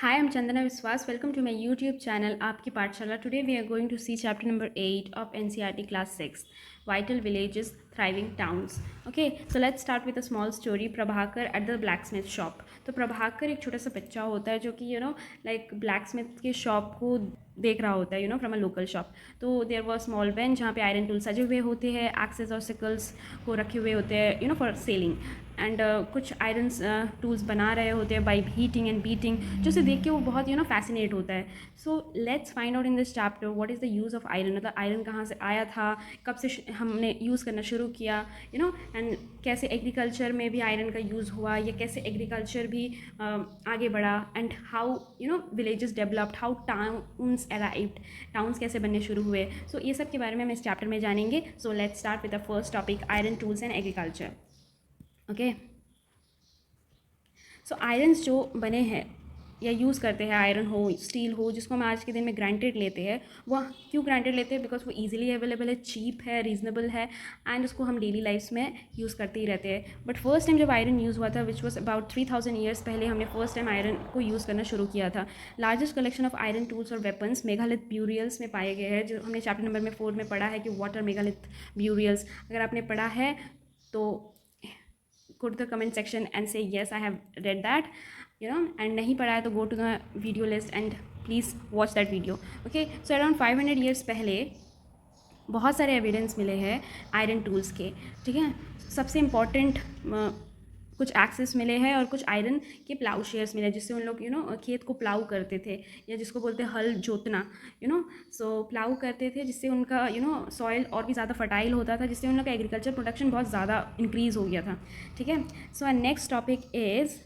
Hi, I'm Chandana Viswas. Welcome to my YouTube channel, Aapki Pathshala. Today we are going to see chapter number 8 of NCERT class 6, Vital Villages, Thriving Towns. Okay, so let's start with a small story. Prabhakar at the blacksmith shop. तो प्रभाकर एक छोटा सा बच्चा होता है जो कि like blacksmith के शॉप को देख रहा होता है फ्रॉम अ लोकल शॉप. तो देयर वॉज स्मॉल बेंच जहाँ पे आयरन टूल सजे हुए होते हैं, एक्सेस और सिकल्स को रखे हुए होते हैं फॉर सेलिंग. एंड कुछ आयरन टूल्स बना रहे होते हैं बाई हीटिंग एंड बीटिंग, जो उसे देख के वो बहुत फैसिनेट होता है. So let's find out in this chapter what is the use of iron. मतलब आयरन कहाँ से आया था, कब से हमने यूज़ करना शुरू किया एंड कैसे एग्रीकल्चर में भी आयरन का यूज़ हुआ, या कैसे एग्रीकल्चर भी आगे बढ़ा, and how villages developed, how towns arrived, towns कैसे बनने शुरू हुए. सो ये सब के बारे में हम इस चैप्टर में जानेंगे. So let's start with the first topic, iron tools and agriculture. Okay, so irons जो बने हैं या यूज़ करते हैं, आयरन हो, स्टील हो, जिसको हम आज के दिन में ग्रांटेड लेते हैं, वह क्यों ग्रांटेड लेते हैं? बिकॉज वो इजीली अवेलेबल है, चीप है, रीजनेबल है, एंड उसको हम डेली लाइफ में यूज़ करते ही रहते हैं. बट फर्स्ट टाइम जब आयरन यूज़ हुआ था, विच वॉज अबाउट 3000 ईयर्स पहले, हमने फर्स्ट टाइम आयरन को यूज़ करना शुरू किया था. Largest collection of iron tools और वेपन्स मेघालित ब्यूरियल्स में पाए गए हैं, जो हमने चैप्टर नंबर 4 में पढ़ा है कि वाट आर मेघालित ब्यूरियल्स. अगर आपने पढ़ा है तो go to the comment section and say yes, I have read that, and nahi padha hai to go to the video list and please watch that video. Okay, so around 500 years पहले बहुत सारे evidence मिले हैं iron tools के. ठीक है, सबसे important कुछ एक्सेस मिले हैं और कुछ आयरन के प्लाउ शेयर्स मिले, जिससे उन लोग खेत को प्लाउ करते थे, या जिसको बोलते हैं हल जोतना. सो प्लाउ करते थे, जिससे उनका सॉइल और भी ज़्यादा फर्टाइल होता था, जिससे उन लोग का एग्रीकल्चर प्रोडक्शन बहुत ज़्यादा इंक्रीज़ हो गया था. ठीक है, so next topic is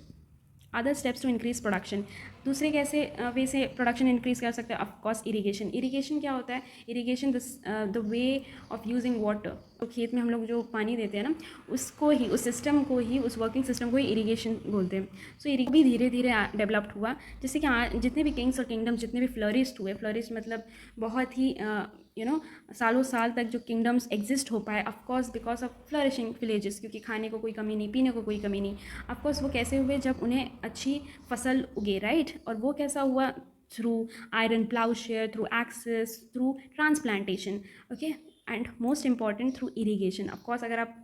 other steps to increase production. दूसरे कैसे वे से प्रोडक्शन इंक्रीज कर सकते हैं? Of course irrigation. इरीगेशन क्या होता है? Irrigation the way of using water. तो खेत में हम लोग जो पानी देते हैं ना, उसको ही, उस सिस्टम को ही, उस वर्किंग सिस्टम को ही इरीगेशन बोलते हैं. सो इरीगेशन भी धीरे धीरे डेवलप्ड हुआ, जिससे कि जितने भी किंग्स और किंगडम्स जितने भी फ्लरिश्ड हुए, फ्लरिश मतलब बहुत ही सालों साल तक जो किंगडम्स एग्जिस्ट हो पाए, of course because of flourishing villages, क्योंकि खाने को कोई कमी नहीं, पीने को कोई कमी नहीं. ऑफकोर्स वो कैसे हुए? जब उन्हें अच्छी फसल उगे, राइट. और वो कैसा हुआ? Through iron ploughshare, through access, through transplantation. Okay, and most important through irrigation. Of course अगर आप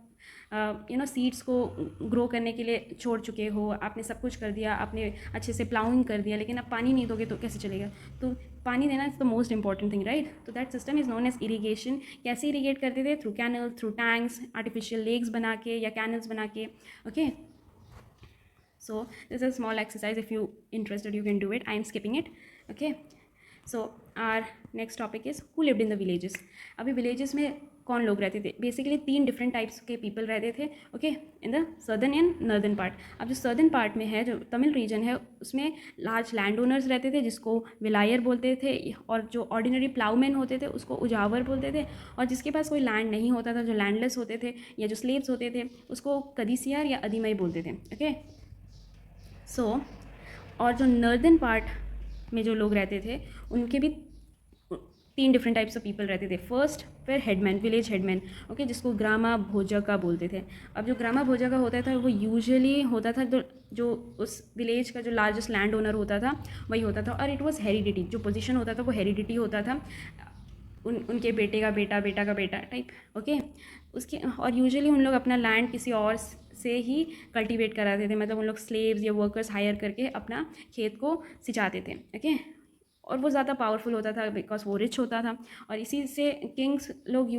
सीड्स को ग्रो करने के लिए छोड़ चुके हो, आपने सब कुछ कर दिया, आपने अच्छे से प्लाउइंग कर दिया, लेकिन आप पानी नहीं दोगे तो कैसे चलेगा? तो पानी देना is the most important thing, right. तो that system is known as irrigation. कैसे इरीगेट करते थे? Through canals, through tanks, artificial lakes बना के या कैनल्स बना के. Okay, so this is a small exercise. If you interested, you can do it. I am skipping it. Okay, so our next topic is who lived in the villages. अभी villages में कौन लोग रहते थे? Basically 3 different types के people रहते थे. Okay, in the southern and northern part. अब जो सदर्न पार्ट में है, जो तमिल रीजन है, उसमें लार्ज लैंड ओनर्स रहते थे, जिसको विलायर बोलते थे, और जो ऑर्डिनरी प्लाउमैन होते थे उसको उजावर बोलते थे, और जिसके पास कोई लैंड नहीं होता था, जो लैंडलेस होते थे या जो स्लेव्स होते थे, उसको कदीसियार या अदीमई बोलते थे. ओके, सो और जो नॉर्दर्न पार्ट में जो लोग रहते थे, उनके भी 3 डिफरेंट टाइप्स ऑफ पीपल रहते थे. फर्स्ट फिर हेडमैन, विलेज हेडमैन. ओके, जिसको ग्रामा भोजका बोलते थे. अब जो ग्रामा भोजका होता था, वो यूजुअली होता था जो उस विलेज का जो लार्जेस्ट लैंड ओनर होता था, वही होता था. और इट वॉज हेरिडिटी. जो पोजीशन होता था वो हेरिडिटी होता था, उनके बेटे का बेटा, बेटा का बेटा टाइप. ओके, उसके और यूजुअली उन लोग अपना लैंड किसी और से ही कल्टीवेट कराते थे, मतलब उन लोग स्लेव्स या वर्कर्स हायर करके अपना खेत को सिंचाते थे. ओके, और वो ज़्यादा पावरफुल होता था बिकॉज वो रिच होता था, और इसी से किंग्स लोग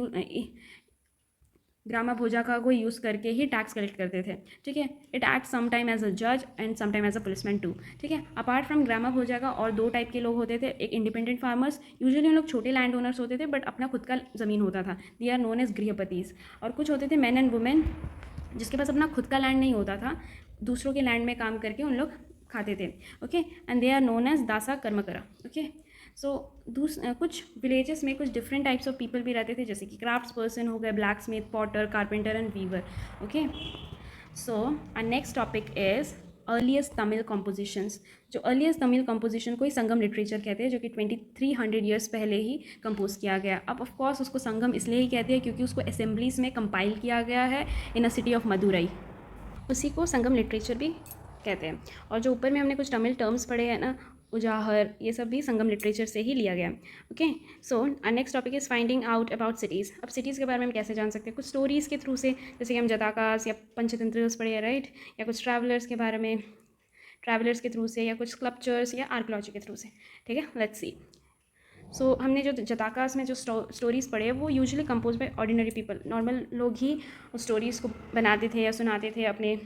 ग्रामा भोजाका को यूज़ करके ही टैक्स कलेक्ट करते थे. ठीक है, it act some time as a जज and some time as a policeman too. ठीक है, अपार्ट फ्रॉम ग्रामा भोजाका और 2 टाइप के लोग होते थे. एक इंडिपेंडेंट फार्मर्स, यूजुअली उन लोग छोटे लैंड ओनर्स होते थे बट अपना खुद का ज़मीन होता था, दे आर नोन एज गृहपतिस. और कुछ होते थे मैन एंड वुमेन, जिसके पास अपना खुद का लैंड नहीं होता था, दूसरों के लैंड में काम करके उन लोग खाते थे. Okay, and they are known as dasa karmakara. Okay, सो कुछ विलेजेस में कुछ डिफरेंट टाइप्स ऑफ पीपल भी रहते थे, जैसे कि क्राफ्ट्स पर्सन हो गए, black smith, potter, carpenter and weaver. Okay, so our next topic is earliest Tamil compositions. जो अर्लीस्ट तमिल कॉम्पोजिशन को ही संगम लिटरेचर कहते हैं, जो कि 2300 ईयर्स पहले ही कंपोज किया गया. अब ऑफकोर्स उसको संगम इसलिए ही कहते हैं क्योंकि उसको असेंबलीज में कंपाइल किया गया है इन अ सिटी ऑफ मदुरई. उसी को संगम लिटरेचर भी कहते हैं. और जो ऊपर में हमने कुछ तमिल टर्म्स पढ़े हैं ना, उजाहर, ये सब भी संगम लिटरेचर से ही लिया गया है। Okay, so next topic is finding out about cities. अब सिटीज़ के बारे में हम कैसे जान सकते हैं? कुछ स्टोरीज़ के थ्रू से, जैसे कि हम जटाकास या पंचतंत्र पढ़े, राइट, या कुछ ट्रैवलर्स के बारे में, ट्रैवलर्स के थ्रू से, या कुछ स्कल्पचर्स या आर्कोलॉजी के थ्रू से। ठीक है, लेट्स सी। सो हमने जो जटाकास में जो स्टोरीज़ पढ़े वो usually compose by ordinary people, normal लोग ही उस स्टोरीज़ को बनाते थे या सुनाते थे अपने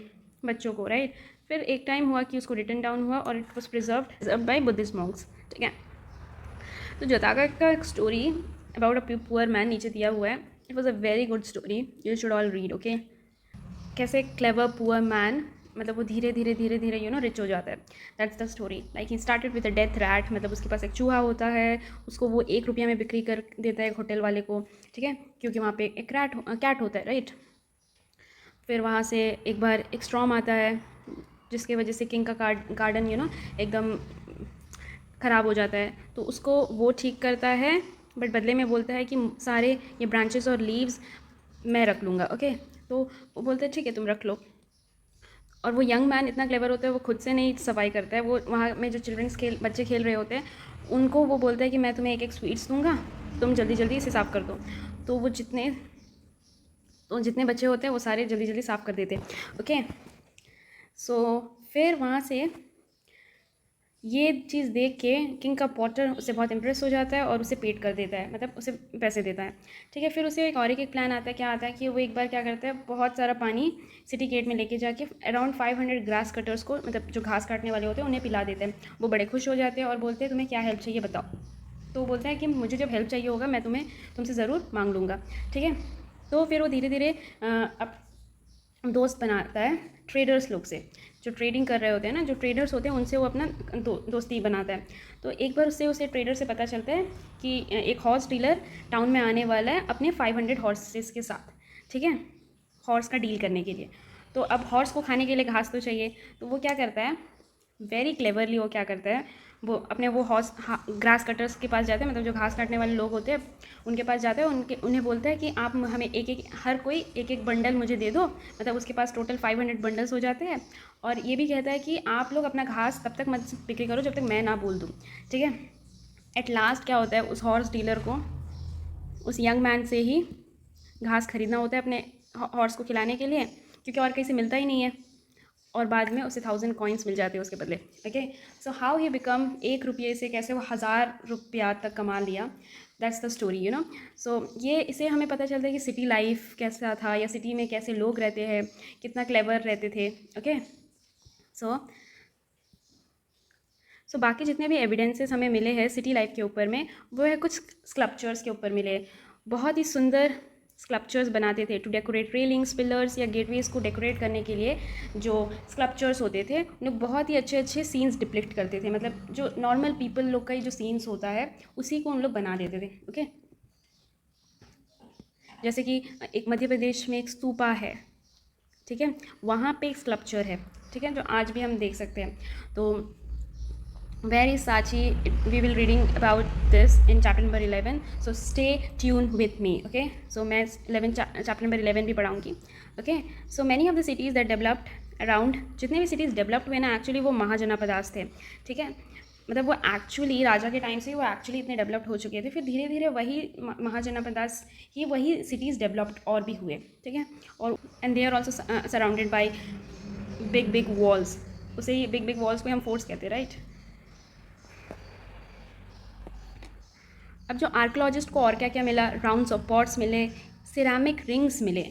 बच्चों को, राइट। फिर एक टाइम हुआ कि उसको रिटन डाउन हुआ और it was preserved by Buddhist monks. ठीक है, तो जटाका का एक story about a poor man नीचे दिया हुआ है। It was a very good story, you should all read. Okay, कैसे क्लेवर पुअर मैन, मतलब वो धीरे धीरे धीरे धीरे रिच हो जाता है। That's the story. Like he started with a death rat, मतलब उसके पास एक चूहा होता है, उसको वो 1 रुपया में बिक्री कर देता है एक होटल वाले को। ठीक है, क्योंकि वहाँ पे एक कैट होता है, राइट। फिर वहाँ से एक बार एक स्टॉर्म आता है जिसके वजह से किंग का गार्डन एकदम ख़राब हो जाता है। तो उसको वो ठीक करता है, बट बदले में बोलता है कि सारे ये ब्रांचेस और लीव्स मैं रख लूँगा। ओके, तो वो बोलते हैं ठीक है तुम रख लो। और वो यंग मैन इतना क्लेवर होता है, वो खुद से नहीं सफाई करता है, वो वहाँ में जो बच्चे खेल रहे होते हैं उनको वो बोलता है कि मैं तुम्हें एक एक स्वीट्स दूंगा, तुम जल्दी जल्दी इसे साफ़ कर दो। तो वो जितने बच्चे होते हैं वो सारे जल्दी जल्दी साफ़ कर देते हैं। ओके, सो फिर वहाँ से ये चीज़ देख के किंग का पॉटर उससे बहुत इम्प्रेस हो जाता है और उसे पेड कर देता है, मतलब उसे पैसे देता है। ठीक है, फिर उसे एक प्लान आता है। क्या आता है कि वो एक बार क्या करता है, बहुत सारा पानी सिटी गेट में लेके जाके अराउंड 500 ग्रास कटर्स को, मतलब जो घास काटने वाले होते हैं, उन्हें पिला देते हैं। वो बड़े खुश हो जाते हैं और बोलते हैं तुम्हें क्या हेल्प चाहिए बताओ। तो वो बोलता है कि मुझे जब हेल्प चाहिए होगा मैं तुमसे ज़रूर मांग लूँगा। ठीक है, तो फिर वो धीरे धीरे अब दोस्त बनाता है ट्रेडर्स लोग से, जो ट्रेडिंग कर रहे होते हैं ना, जो ट्रेडर्स होते हैं उनसे वो अपना दोस्ती बनाता है। तो एक बार उसे ट्रेडर से पता चलता है कि एक हॉर्स डीलर टाउन में आने वाला है अपने 500 हॉर्सेस के साथ। ठीक है, हॉर्स का डील करने के लिए। तो अब हॉर्स को खाने के लिए घास तो चाहिए, तो वो क्या करता है, वेरी क्लेवरली वो क्या करता है, वो अपने वो ग्रास कटर्स के पास जाते हैं, मतलब जो घास काटने वाले लोग होते हैं उनके पास जाते हैं, उन्हें बोलता है कि आप हमें हर कोई एक एक बंडल मुझे दे दो। मतलब उसके पास टोटल 500 बंडल्स हो जाते हैं। और ये भी कहता है कि आप लोग अपना घास तब तक मत बिक्री करो जब तक मैं ना बोल दूँ। ठीक है, एट लास्ट क्या होता है, उस हॉर्स डीलर को उस यंग मैन से ही घास खरीदना होता है अपने हॉर्स को खिलाने के लिए, क्योंकि और कहीं से मिलता ही नहीं है। और बाद में उसे 1000 कॉइन्स मिल जाते हैं उसके बदले। Okay, so how he become 1 रुपये से कैसे वो 1000 रुपया तक कमा लिया, दैट्स द स्टोरी सो ये इसे हमें पता चलता है कि सिटी लाइफ कैसा था, या सिटी में कैसे लोग रहते हैं, कितना क्लेवर रहते थे। ओके, सो बाकी जितने भी एविडेंसेस हमें मिले हैं सिटी लाइफ के ऊपर में, वो है कुछ स्कल्पचर्स के ऊपर मिले। बहुत ही सुंदर स्कल्पचर्स बनाते थे टू डेकोरेट रेलिंग्स, पिलर्स या गेटवेज को डेकोरेट करने के लिए। जो स्कल्पचर्स होते थे उन्हें बहुत ही अच्छे अच्छे सीन्स डिप्लिक्ट करते थे, मतलब जो नॉर्मल पीपल लोग का ही जो सीन्स होता है उसी को उन लोग बना देते थे। ओके, जैसे कि एक मध्य प्रदेश में एक स्तूपा है, ठीक है, वहाँ पे एक स्कल्पचर है, ठीक है, जो आज भी हम देख सकते हैं। तो where is Sachi? We will reading about this in chapter number 11. So stay tuned with me. Okay. So मैं chapter number 11 भी पढ़ाऊँगी. Okay. So many of the cities that developed around, जितने भी cities developed हुए ना actually वो महाजनापदास थे. ठीक है, मतलब वो एक्चुअली राजा के टाइम से वो एक्चुअली इतने डेवलप्ड हो चुके थे, फिर धीरे धीरे वही महाजनापदास ही वही सिटीज़ डेवलप्ड और भी हुए। ठीक है, और and they are also surrounded by big big walls. उसे ही बिग बिग वॉल्स को हम फोर्ट्स कहते हैं, राइट। अब जो आर्कोलॉजिस्ट को और क्या क्या मिला, राउंड्स ऑफ पॉट्स मिले, सिरामिक रिंग्स मिले,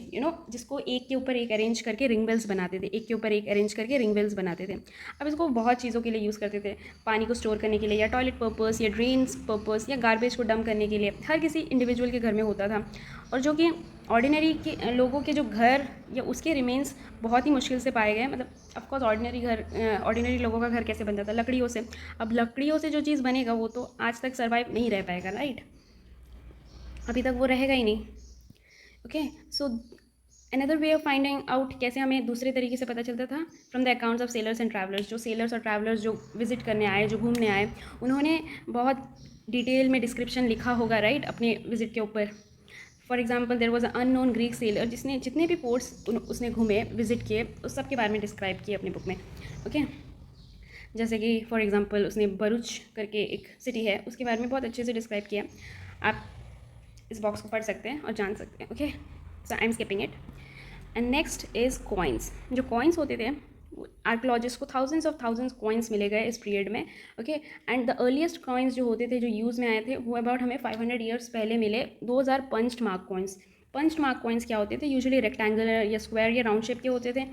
जिसको एक के ऊपर एक अरेंज करके रिंग बेल्स बनाते थे, एक के ऊपर एक अरेंज करके रिंग बेल्स बनाते थे। अब इसको बहुत चीज़ों के लिए यूज़ करते थे, पानी को स्टोर करने के लिए, या टॉयलेट पर्पस, या ड्रेन्स पर्पस, या गार्बेज को डंप करने के लिए। हर किसी इंडिविजुअल के घर में होता था, और जो कि ऑर्डिनरी के लोगों के जो घर या उसके रिमेन्स बहुत ही मुश्किल से पाए गए। मतलब ऑफकोर्स ऑर्डिनरी लोगों का घर कैसे बनता था, लकड़ियों से। अब लकड़ियों से जो चीज़ बनेगा वो तो आज तक सर्वाइव नहीं रह पाएगा, राइट, अभी तक वो रहेगा ही नहीं। Okay, so another way of finding out कैसे हमें दूसरे तरीके से पता चलता था, from the accounts of sellers and travellers. जो सेलर्स और ट्रैवलर्स जो विजिट करने आए, जो घूमने आए, उन्होंने बहुत डिटेल में डिस्क्रिप्शन लिखा होगा, राइट, अपने विजिट के ऊपर। For example there was a unknown Greek sailor, जिसने जितने भी पोर्ट्स उसने घूमे विजिट किए उस सब के बारे में डिस्क्राइब किए अपनी बुक में। ओके, जैसे कि फॉर एग्जांपल उसने भरूच करके एक सिटी है उसके बारे में बहुत अच्छे से डिस्क्राइब किया। आप इस बॉक्स को पढ़ सकते हैं और जान सकते हैं। Okay, so I am skipping it. And next is coins. जो कॉइन्स होते थे, आर्कोलॉजिस्ट को थाउजेंड्स कॉइन्स मिले गए इस पीरियड में। Okay, and the earliest coins जो होते थे, जो यूज़ में आए थे, वो अबाउट हमें 500 ईयर्स पहले मिले। 2000 punched mark coins. Punched mark coins क्या होते थे? यूजुअली रेक्टेंगुलर या स्क्वायर या राउंड शेप के होते थे,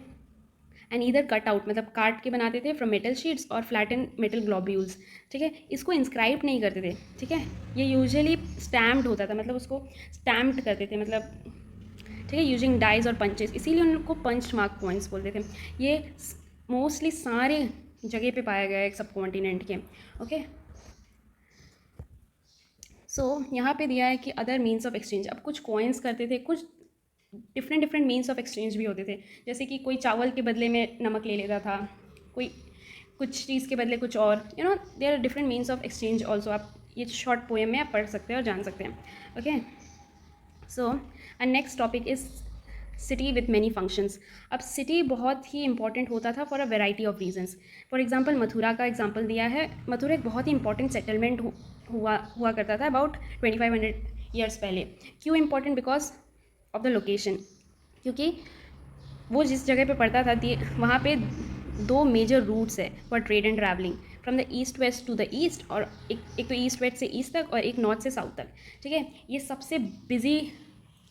एंड इधर कट आउट मतलब काट के बनाते थे फ्रॉम मेटल शीट्स और फ्लैटन मेटल ग्लोब्यूल्स। ठीक है, इसको इंस्क्राइब नहीं करते थे। ठीक है, ये यूजुअली स्टैम्प्ड होता था, मतलब उसको स्टैम्प्ड करते थे, मतलब ठीक है, यूजिंग डाइज और पंचेस, इसीलिए उन लोग को पंच मार्क कॉइन्स बोलते थे। ये मोस्टली सारे जगह पे पाया गया है सब कॉन्टिनेंट के। ओके, सो यहाँ पे दिया है कि अदर मीन्स ऑफ एक्सचेंज। अब कुछ कॉइन्स करते थे, कुछ डिफरेंट मीन्स ऑफ एक्सचेंज भी होते थे। जैसे कि कोई चावल के बदले में नमक ले लेता था, कोई कुछ चीज़ के बदले कुछ और, you know there are different means of exchange also. आप ये शॉर्ट पोएम में आप पढ़ सकते हैं और जान सकते हैं। Okay, so and next topic is city with many functions. अब सिटी बहुत ही इंपॉर्टेंट होता था for a variety of reasons. For example Mathura का एग्जांपल दिया है। मथुरा एक बहुत ही इंपॉर्टेंट सेटलमेंट हुआ करता था अबाउट 2500 ईयर्स पहले। क्यों important? Because of the location, क्योंकि वो जिस जगह पे पड़ता था वहाँ पे दो मेजर रूट्स है for trade and travelling, from the east west to the east, और एक तो ईस्ट वेस्ट से ईस्ट तक और एक नॉर्थ से साउथ तक। ठीक है, ये सबसे बिजी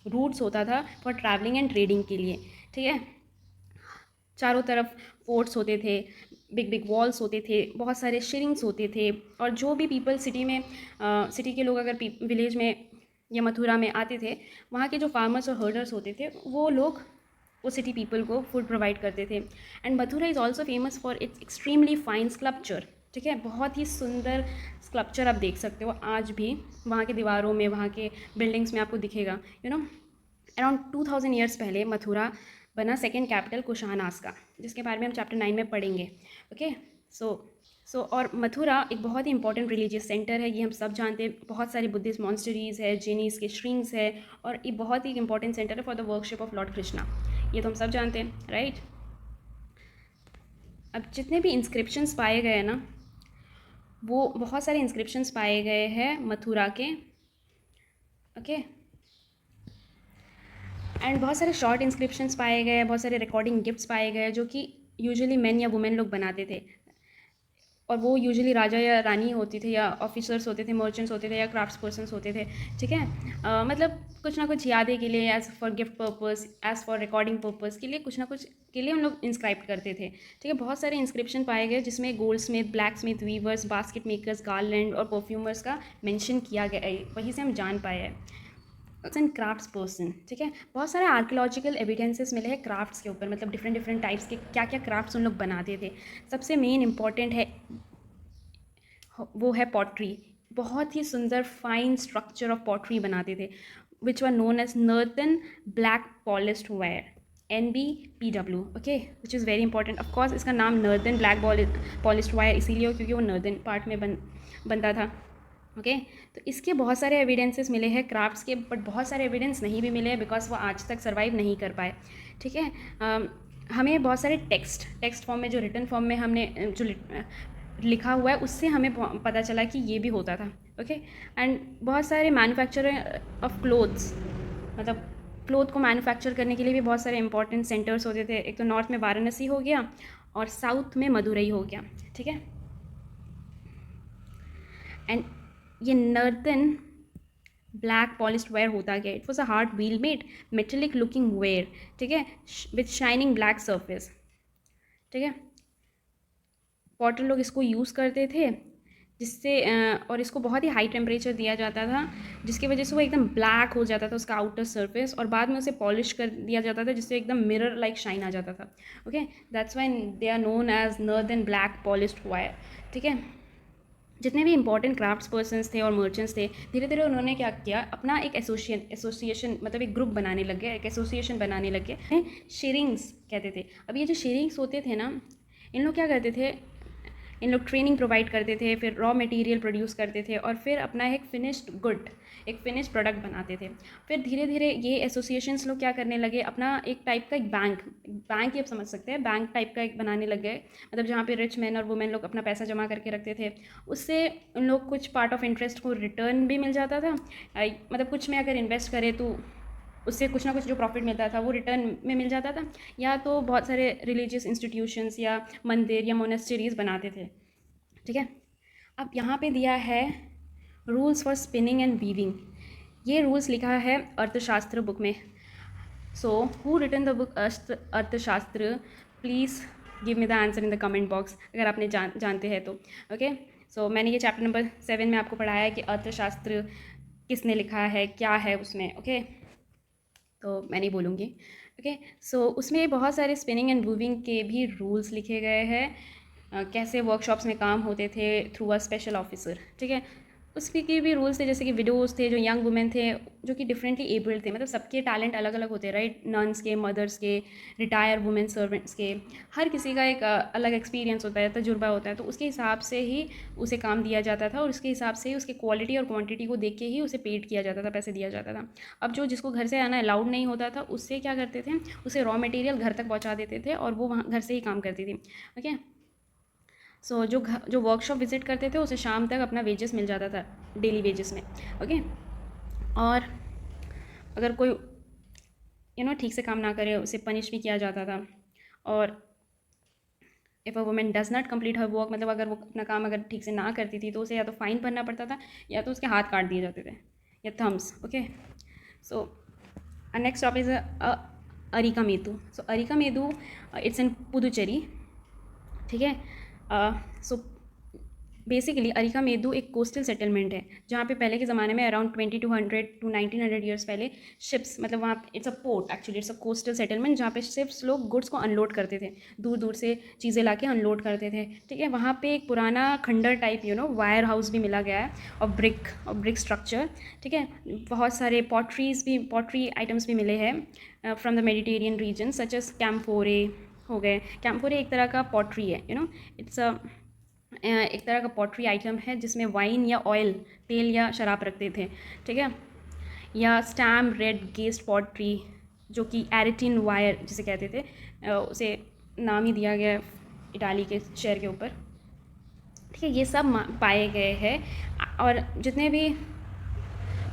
रूट्स होता था फॉर ट्रैवलिंग एंड ट्रेडिंग के लिए। ठीक है, चारों तरफ फोर्ट्स होते थे, बिग बिग वॉल्स होते थे, बहुत सारे शिरिंग्स होते थे, और जो भी पीपल सिटी में सिटी के लोग अगर विलेज में या मथुरा में आते थे, वहाँ के जो फार्मर्स और हर्डर्स होते थे वो लोग वो सिटी पीपल को फूड प्रोवाइड करते थे। And Mathura is also famous for its extremely fine sculpture. ठीक है, बहुत ही सुंदर स्कल्पचर आप देख सकते हो आज भी वहाँ के दीवारों में, वहाँ के बिल्डिंग्स में आपको दिखेगा। यू नो, अराउंड 2000 ईयर्स पहले मथुरा बना सेकेंड कैपिटल कुशानास का, जिसके बारे में हम चैप्टर 9 में पढ़ेंगे। ओके, सो और मथुरा एक बहुत ही इंपॉर्टेंट रिलीजियस सेंटर है, ये हम सब जानते हैं। बहुत सारी बुद्धिस्ट मॉन्स्टरीज है, जेनीस के श्रिंग्स है, और ये बहुत ही इंपॉर्टेंट सेंटर है for the worship of Lord Krishna. ये तो हम सब जानते हैं, राइट। अब जितने भी इंस्क्रिप्शंस पाए गए हैं ना, वो बहुत सारे इंस्क्रिप्शंस पाए गए हैं मथुरा के। ओके, एंड बहुत सारे शॉर्ट इंस्क्रिप्शंस पाए गए, बहुत सारे रिकॉर्डिंग गिफ्ट्स पाए गए, जो कि यूजुअली मैन या वुमेन लोग बनाते थे, और वो यूजुअली राजा या रानी होती थे, या ऑफिसर्स होते थे, मर्चेंट्स होते थे, या क्राफ्ट्स पर्सनस होते थे। ठीक है, मतलब कुछ ना कुछ यादें के लिए, as for gift purpose, as for recording purpose के लिए, कुछ ना कुछ के लिए हम लोग इंस्क्राइब करते थे। ठीक है, बहुत सारे इंस्क्रिप्शन पाए गए जिसमें gold smith, black smith, weavers, basket makers, garland और परफ्यूमर्स का मेंशन किया गया है। वहीं से हम जान पाए हैं एंड क्राफ्ट्स पर्सन। ठीक है, बहुत सारे आर्कियोलॉजिकल एविडेंसेस मिले हैं क्राफ्ट्स के ऊपर, मतलब डिफरेंट टाइप्स के क्या क्या क्राफ्ट्स उन लोग बनाते थे। सबसे मेन इंपॉर्टेंट है वो है पॉटरी। बहुत ही सुंदर फाइन स्ट्रक्चर ऑफ पॉटरी बनाते थे, which were known as northern black polished ware, NBPW। Okay, which is very important. Of course इसका नाम नर्दन ब्लैक पॉलिश्ड वायर इसीलिए हो क्योंकि वो नर्दन पार्ट में बनता था। ओके, तो इसके बहुत सारे एविडेंसेस मिले हैं क्राफ्ट्स के, बट बहुत सारे एविडेंस नहीं भी मिले हैं बिकॉज वो आज तक सर्वाइव नहीं कर पाए। ठीक है, हमें बहुत सारे टेक्स्ट फॉर्म में, जो रिटन फॉर्म में हमने जो लिखा हुआ है, उससे हमें पता चला कि ये भी होता था। ओके, एंड बहुत सारे मैन्युफैक्चरर ऑफ क्लोथ्स, मतलब क्लोथ को मैन्युफैक्चर करने के लिए भी बहुत सारे इंपॉर्टेंट सेंटर्स होते थे। एक तो नॉर्थ में वाराणसी हो गया और साउथ में मदुरई हो गया। ठीक है, एंड ये नर्तन ब्लैक पॉलिश्ड वेयर होता गया। It was a hard wheel made metallic looking ware. ठीक है, विथ शाइनिंग ब्लैक सर्फेस। ठीक है, पॉटर लोग इसको यूज़ करते थे, जिससे और इसको बहुत ही हाई टेम्परेचर दिया जाता था, जिसकी वजह से वो एकदम ब्लैक हो जाता था उसका आउटर सरफेस, और बाद में उसे पॉलिश कर दिया जाता था जिससे एकदम मिरर लाइक शाइन आ जाता था। Okay, that's why they are known as northern black polished ware. ठीक है, जितने भी इंपॉर्टेंट क्राफ्ट्स पर्सन्स थे और मर्चेंट्स थे, धीरे धीरे उन्होंने क्या किया, अपना एक एसोसिएशन मतलब एक ग्रुप बनाने लग गए, एक एसोसिएशन बनाने लग गए। शेरिंग्स कहते थे। अब ये जो शेरिंग्स होते थे ना, इन लोग क्या करते थे, इन लोग ट्रेनिंग प्रोवाइड करते थे, फिर रॉ मटेरियल प्रोड्यूस करते थे और फिर अपना एक फिनिश्ड गुड, एक फिनिश प्रोडक्ट बनाते थे। फिर धीरे धीरे ये एसोसिएशंस लोग क्या करने लगे, अपना एक टाइप का एक बैंक ही आप समझ सकते हैं, बैंक टाइप का एक बनाने लग गए, मतलब जहाँ पे रिच मैन और वुमेन लोग अपना पैसा जमा करके रखते थे। उससे उन लोग कुछ पार्ट ऑफ इंटरेस्ट को रिटर्न भी मिल जाता था, मतलब कुछ में अगर इन्वेस्ट करें तो उससे कुछ ना कुछ जो प्रॉफिट मिलता था वो रिटर्न में मिल जाता था। या तो बहुत सारे रिलीजियस इंस्टीट्यूशंस या मंदिर या मोनेस्टरीज बनाते थे, ठीक है। अब यहाँ पे दिया है rules for spinning and weaving. ये रूल्स लिखा है अर्थशास्त्र बुक में। So who written the book Arthashastra, please give me the answer in the comment box अगर आपने जानते हैं तो। ओके, सो मैंने ये चैप्टर नंबर 7 में आपको पढ़ाया है कि अर्थशास्त्र किसने लिखा है, क्या है उसमें। ओके, तो मैं नहीं बोलूँगी। ओके, सो उसमें बहुत सारे स्पिनिंग एंड वूविंग के भी रूल्स लिखे गए हैं, कैसे वर्कशॉप्स में काम होते थे थ्रू अ स्पेशल ऑफिसर, ठीक है। उसके के भी रूल्स थे, जैसे कि विडोज़ थे, जो यंग वुमेन थे जो कि डिफरेंटली एबल्ड थे, मतलब सबके टैलेंट अलग अलग होते हैं, राइट। नन्स के, मदर्स के, रिटायर वुमेन सर्वेंट्स के, हर किसी का एक अलग एक्सपीरियंस होता है, तजुर्बा होता है, तो उसके हिसाब से ही उसे काम दिया जाता था और उसके हिसाब से ही उसके क्वालिटी और क्वांटिटी को देख के ही उसे पेड किया जाता था, पैसे दिया जाता था। अब जो जिसको घर से आना अलाउड नहीं होता था उससे क्या करते थे, उसे रॉ मटेरियल घर तक पहुँचा देते थे और वो वहाँ घर से ही काम करती थी। ओके, सो जो वर्कशॉप विज़िट करते थे उसे शाम तक अपना वेजेस मिल जाता था, डेली वेजेस में। ओके, और अगर कोई ठीक से काम ना करे उसे पनिश भी किया जाता था। और if a women does not complete her work, मतलब अगर वो अपना काम अगर ठीक से ना करती थी तो उसे या तो फाइन भरना पड़ता था या तो उसके हाथ काट दिए जाते थे या thumbs. Okay, so next topic is Arikamedu. So Arikamedu it's in Puducherry, ठीक है। सो बेसिकली अरिकामेदु एक कोस्टल सेटलमेंट है जहाँ पे पहले के ज़माने में अराउंड 2200 to 1900 ईयर्स पहले शिप्स, मतलब वहाँ it's a port, actually it's a coastal settlement जहाँ पे शिप्स लोग गुड्स को अनलोड करते थे, दूर दूर से चीज़ें ला के अनलोड करते थे, ठीक है। वहाँ पे एक पुराना खंडर टाइप वायर हाउस भी मिला गया है और ब्रिक स्ट्रक्चर, ठीक है। बहुत सारे पॉटरी आइटम्स भी मिले हैं from the Mediterranean region, such as amphorae हो गए। कैम्फोरे एक तरह का पॉटरी है, इट्स एक तरह का पॉटरी आइटम है जिसमें वाइन या ऑयल, तेल या शराब रखते थे, ठीक है। या स्टैम्प रेड गेस्ट पॉटरी जो कि एरिटिन वायर जिसे कहते थे, उसे नाम ही दिया गया इटाली के शहर के ऊपर, ठीक है। ये सब पाए गए हैं और जितने भी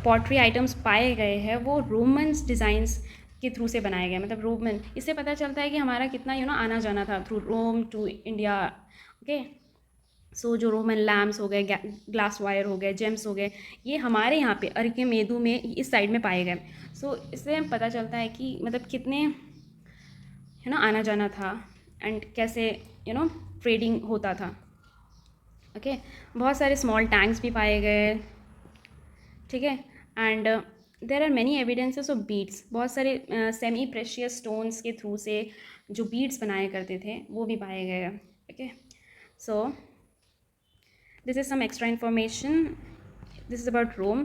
पॉटरी आइटम्स पाए गए हैं वो रोमन्स डिज़ाइंस के थ्रू से बनाए गए, मतलब रोमन। इससे पता चलता है कि हमारा कितना आना जाना था through Rome to India. Okay, so जो रोमन लैम्प्स हो गए, ग्लास वायर हो गए, जेम्स हो गए, ये हमारे यहाँ पे अरिकामेदु में इस साइड में पाए गए। सो इससे हम पता चलता है कि मतलब कितने आना जाना था एंड कैसे ट्रेडिंग होता था। ओके, बहुत सारे स्मॉल टैंक्स भी पाए गए, ठीक है। And there are many evidences of beads, बहुत सारे सेमी प्रेशियस स्टोन्स के थ्रू से जो बीड्स बनाए करते थे वो भी पाए गए। Okay, so this is some extra information. This is about Rome.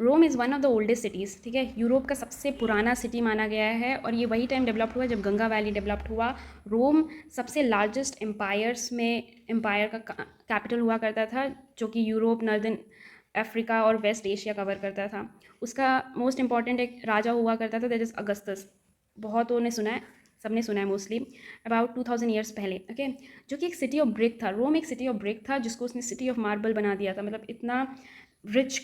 Rome is one of the oldest cities, ठीक है। यूरोप का सबसे पुराना सिटी माना गया है और ये वही टाइम डेवलप्ड हुआ जब गंगा वैली डेवलप्ड हुआ। रोम सबसे लार्जेस्ट एम्पायर का कैपिटल हुआ करता था जो कि यूरोप, नॉर्दर्न अफ्रीका और वेस्ट एशिया कवर करता था। उसका मोस्ट इंपॉर्टेंट एक राजा हुआ करता था, दैट इज़ अगस्तस। बहुतों ने सुना है, सबने सुना है मोस्टली, अबाउट 2000 ईयर्स पहले। ओके, जो कि एक सिटी ऑफ ब्रिक था। रोम एक सिटी ऑफ ब्रिक था जिसको उसने सिटी ऑफ मार्बल बना दिया था, मतलब इतना रिच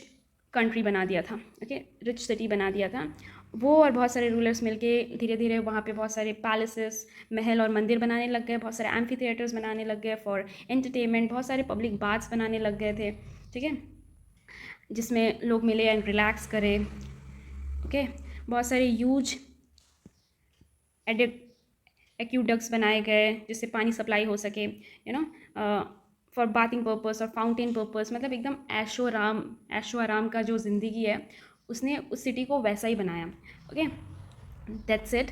कंट्री बना दिया था। ओके, रिच सिटी बना दिया था वो। और बहुत सारे रूलर्स मिलके धीरे धीरे वहाँ पे बहुत सारे पैलेसेस, महल और मंदिर बनाने लग गए, बहुत सारे एम्फी थिएटर्स बनाने लग गए फॉर एंटरटेनमेंट, बहुत सारे पब्लिक बाथ्स बनाने लग गए थे, ठीक है, जिसमें लोग मिले एंड रिलैक्स करें। ओके, बहुत सारे ह्यूज एक्यूडक्ट्स बनाए गए जिससे पानी सप्लाई हो सके, फॉर बाथिंग पर्पस और फाउंटेन पर्पस, मतलब एकदम ऐशो आराम का जो ज़िंदगी है उसने उस सिटी को वैसा ही बनाया। Okay, that's it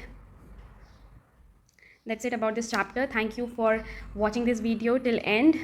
about this chapter. Thank you for watching this video till and.